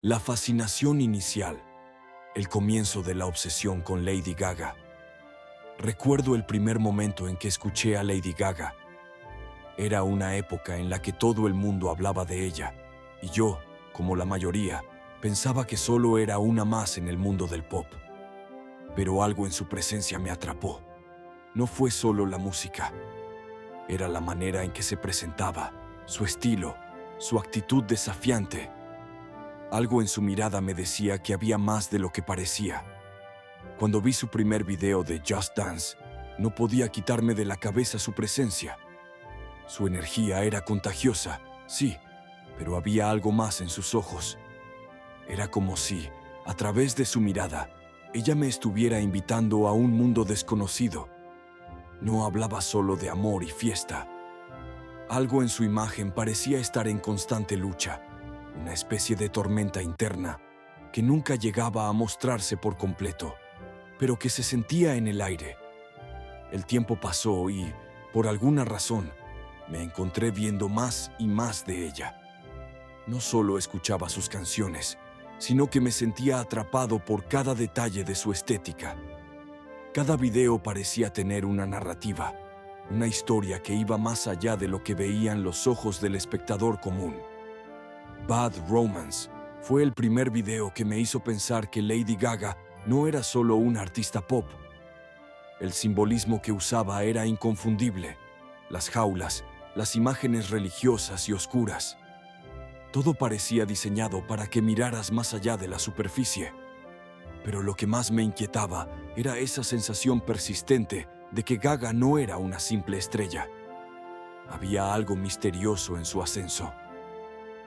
La fascinación inicial, el comienzo de la obsesión con Lady Gaga. Recuerdo el primer momento en que escuché a Lady Gaga. Era una época en la que todo el mundo hablaba de ella, y yo, como la mayoría, pensaba que solo era una más en el mundo del pop. Pero algo en su presencia me atrapó. No fue solo la música, era la manera en que se presentaba, su estilo, su actitud desafiante. Algo en su mirada me decía que había más de lo que parecía. Cuando vi su primer video de Just Dance, no podía quitarme de la cabeza su presencia. Su energía era contagiosa, sí, pero había algo más en sus ojos. Era como si, a través de su mirada, ella me estuviera invitando a un mundo desconocido. No hablaba solo de amor y fiesta. Algo en su imagen parecía estar en constante lucha, una especie de tormenta interna que nunca llegaba a mostrarse por completo, pero que se sentía en el aire. El tiempo pasó y, por alguna razón, me encontré viendo más y más de ella. No solo escuchaba sus canciones, sino que me sentía atrapado por cada detalle de su estética. Cada video parecía tener una narrativa, una historia que iba más allá de lo que veían los ojos del espectador común. Bad Romance fue el primer video que me hizo pensar que Lady Gaga no era solo una artista pop. El simbolismo que usaba era inconfundible. Las jaulas, las imágenes religiosas y oscuras. Todo parecía diseñado para que miraras más allá de la superficie. Pero lo que más me inquietaba era esa sensación persistente de que Gaga no era una simple estrella. Había algo misterioso en su ascenso.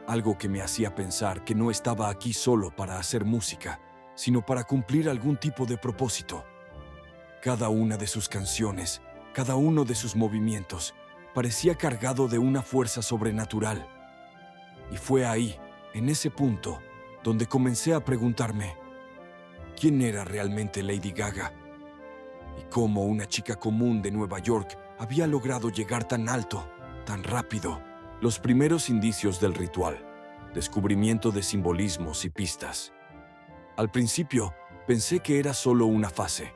Algo que me hacía pensar que no estaba aquí solo para hacer música, sino para cumplir algún tipo de propósito. Cada una de sus canciones, cada uno de sus movimientos, parecía cargado de una fuerza sobrenatural. Y fue ahí, en ese punto, donde comencé a preguntarme, ¿quién era realmente Lady Gaga? ¿Y cómo una chica común de Nueva York había logrado llegar tan alto, tan rápido? Los primeros indicios del ritual, descubrimiento de simbolismos y pistas. Al principio, pensé que era solo una fase,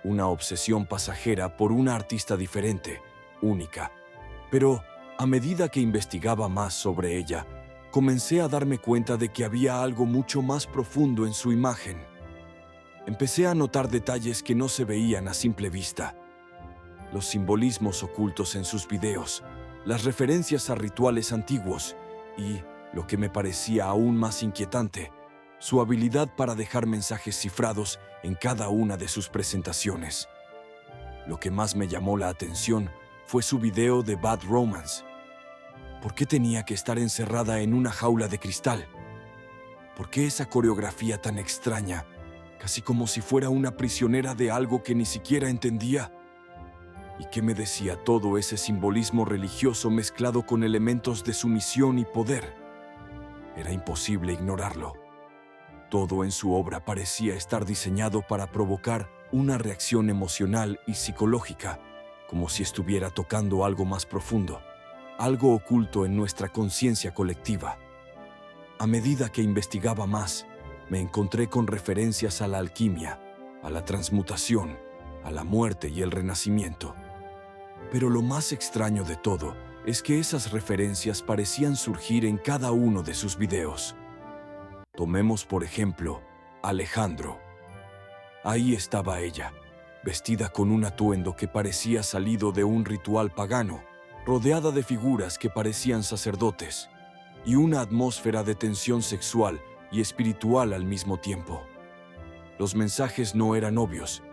una obsesión pasajera por una artista diferente, única. Pero, a medida que investigaba más sobre ella, comencé a darme cuenta de que había algo mucho más profundo en su imagen. Empecé a notar detalles que no se veían a simple vista. Los simbolismos ocultos en sus videos, las referencias a rituales antiguos y, lo que me parecía aún más inquietante, su habilidad para dejar mensajes cifrados en cada una de sus presentaciones. Lo que más me llamó la atención fue su video de Bad Romance. ¿Por qué tenía que estar encerrada en una jaula de cristal? ¿Por qué esa coreografía tan extraña, casi como si fuera una prisionera de algo que ni siquiera entendía? ¿Y qué me decía todo ese simbolismo religioso mezclado con elementos de sumisión y poder? Era imposible ignorarlo. Todo en su obra parecía estar diseñado para provocar una reacción emocional y psicológica, como si estuviera tocando algo más profundo, algo oculto en nuestra conciencia colectiva. A medida que investigaba más, me encontré con referencias a la alquimia, a la transmutación, a la muerte y el renacimiento. Pero lo más extraño de todo es que esas referencias parecían surgir en cada uno de sus videos. Tomemos, por ejemplo, Alejandro. Ahí estaba ella, vestida con un atuendo que parecía salido de un ritual pagano, rodeada de figuras que parecían sacerdotes, y una atmósfera de tensión sexual y espiritual al mismo tiempo. Los mensajes no eran obvios,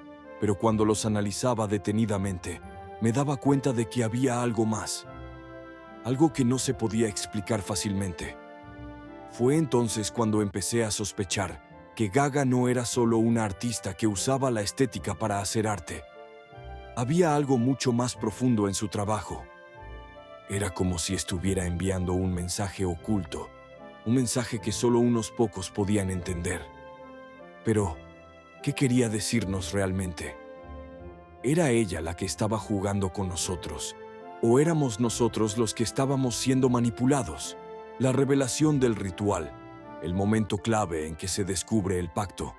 pero cuando los analizaba detenidamente, me daba cuenta de que había algo más, algo que no se podía explicar fácilmente. Fue entonces cuando empecé a sospechar que Gaga no era solo una artista que usaba la estética para hacer arte. Había algo mucho más profundo en su trabajo. Era como si estuviera enviando un mensaje oculto, un mensaje que solo unos pocos podían entender. Pero, ¿qué quería decirnos realmente? ¿Era ella la que estaba jugando con nosotros? ¿O éramos nosotros los que estábamos siendo manipulados? La revelación del ritual, el momento clave en que se descubre el pacto.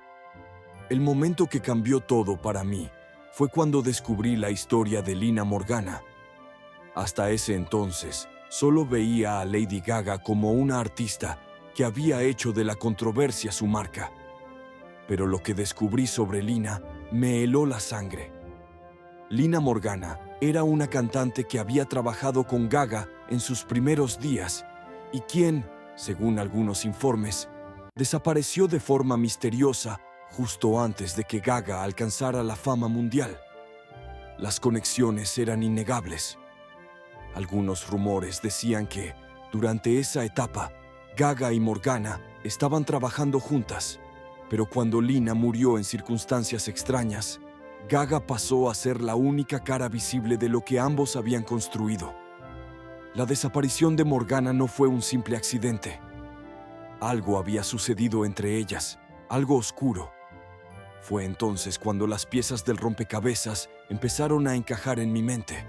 El momento que cambió todo para mí fue cuando descubrí la historia de Lina Morgana. Hasta ese entonces, solo veía a Lady Gaga como una artista que había hecho de la controversia su marca. Pero lo que descubrí sobre Lina me heló la sangre. Lina Morgana era una cantante que había trabajado con Gaga en sus primeros días y quien, según algunos informes, desapareció de forma misteriosa justo antes de que Gaga alcanzara la fama mundial. Las conexiones eran innegables. Algunos rumores decían que, durante esa etapa, Gaga y Morgana estaban trabajando juntas, pero cuando Lina murió en circunstancias extrañas, Gaga pasó a ser la única cara visible de lo que ambos habían construido. La desaparición de Morgana no fue un simple accidente. Algo había sucedido entre ellas, algo oscuro. Fue entonces cuando las piezas del rompecabezas empezaron a encajar en mi mente.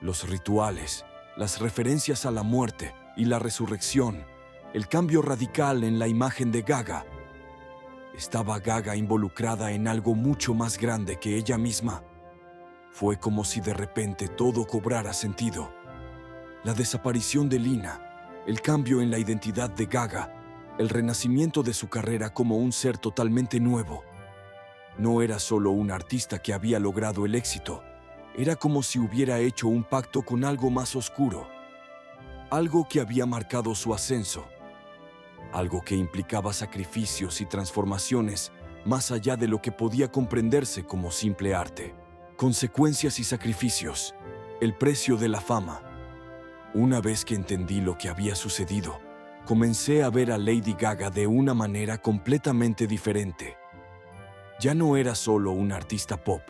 Los rituales, las referencias a la muerte y la resurrección, el cambio radical en la imagen de Gaga. ¿Estaba Gaga involucrada en algo mucho más grande que ella misma? Fue como si de repente todo cobrara sentido. La desaparición de Lina, el cambio en la identidad de Gaga, el renacimiento de su carrera como un ser totalmente nuevo. No era solo un artista que había logrado el éxito, era como si hubiera hecho un pacto con algo más oscuro, algo que había marcado su ascenso, algo que implicaba sacrificios y transformaciones más allá de lo que podía comprenderse como simple arte. Consecuencias y sacrificios, el precio de la fama. Una vez que entendí lo que había sucedido, comencé a ver a Lady Gaga de una manera completamente diferente. Ya no era solo una artista pop,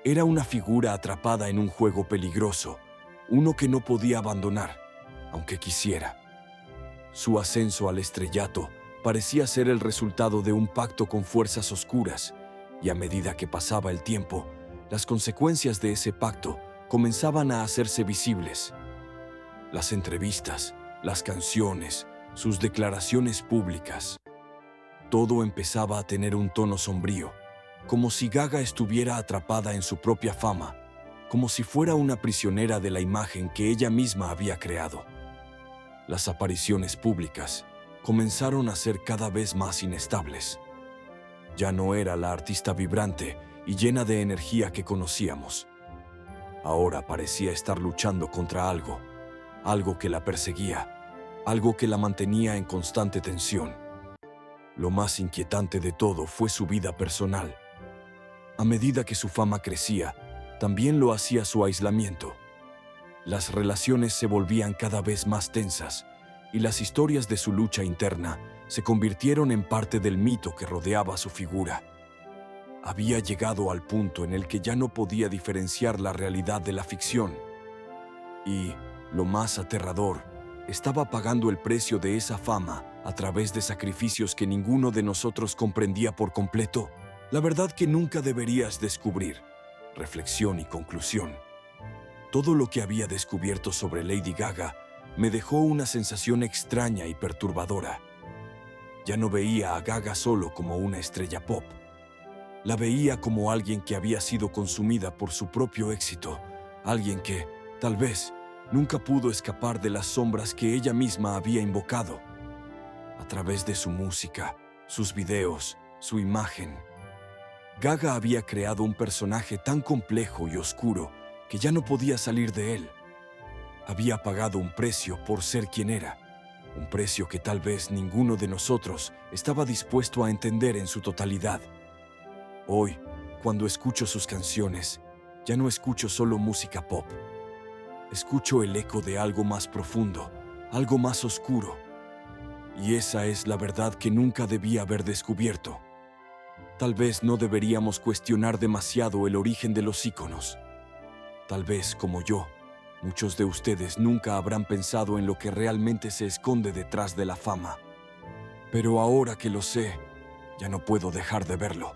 era una figura atrapada en un juego peligroso, uno que no podía abandonar, aunque quisiera. Su ascenso al estrellato parecía ser el resultado de un pacto con fuerzas oscuras, y a medida que pasaba el tiempo, las consecuencias de ese pacto comenzaban a hacerse visibles. Las entrevistas, las canciones, sus declaraciones públicas. Todo empezaba a tener un tono sombrío, como si Gaga estuviera atrapada en su propia fama, como si fuera una prisionera de la imagen que ella misma había creado. Las apariciones públicas comenzaron a ser cada vez más inestables. Ya no era la artista vibrante y llena de energía que conocíamos. Ahora parecía estar luchando contra algo que la perseguía, algo que la mantenía en constante tensión. Lo más inquietante de todo fue su vida personal. A medida que su fama crecía, también lo hacía su aislamiento. Las relaciones se volvían cada vez más tensas y las historias de su lucha interna se convirtieron en parte del mito que rodeaba su figura. Había llegado al punto en el que ya no podía diferenciar la realidad de la ficción. Y, lo más aterrador, estaba pagando el precio de esa fama a través de sacrificios que ninguno de nosotros comprendía por completo. La verdad que nunca deberías descubrir. Reflexión y conclusión. Todo lo que había descubierto sobre Lady Gaga me dejó una sensación extraña y perturbadora. Ya no veía a Gaga solo como una estrella pop. La veía como alguien que había sido consumida por su propio éxito, alguien que, tal vez, nunca pudo escapar de las sombras que ella misma había invocado. A través de su música, sus videos, su imagen, Gaga había creado un personaje tan complejo y oscuro que ya no podía salir de él. Había pagado un precio por ser quien era, un precio que tal vez ninguno de nosotros estaba dispuesto a entender en su totalidad. Hoy, cuando escucho sus canciones, ya no escucho solo música pop. Escucho el eco de algo más profundo, algo más oscuro. Y esa es la verdad que nunca debía haber descubierto. Tal vez no deberíamos cuestionar demasiado el origen de los íconos. Tal vez, como yo, muchos de ustedes nunca habrán pensado en lo que realmente se esconde detrás de la fama. Pero ahora que lo sé, ya no puedo dejar de verlo.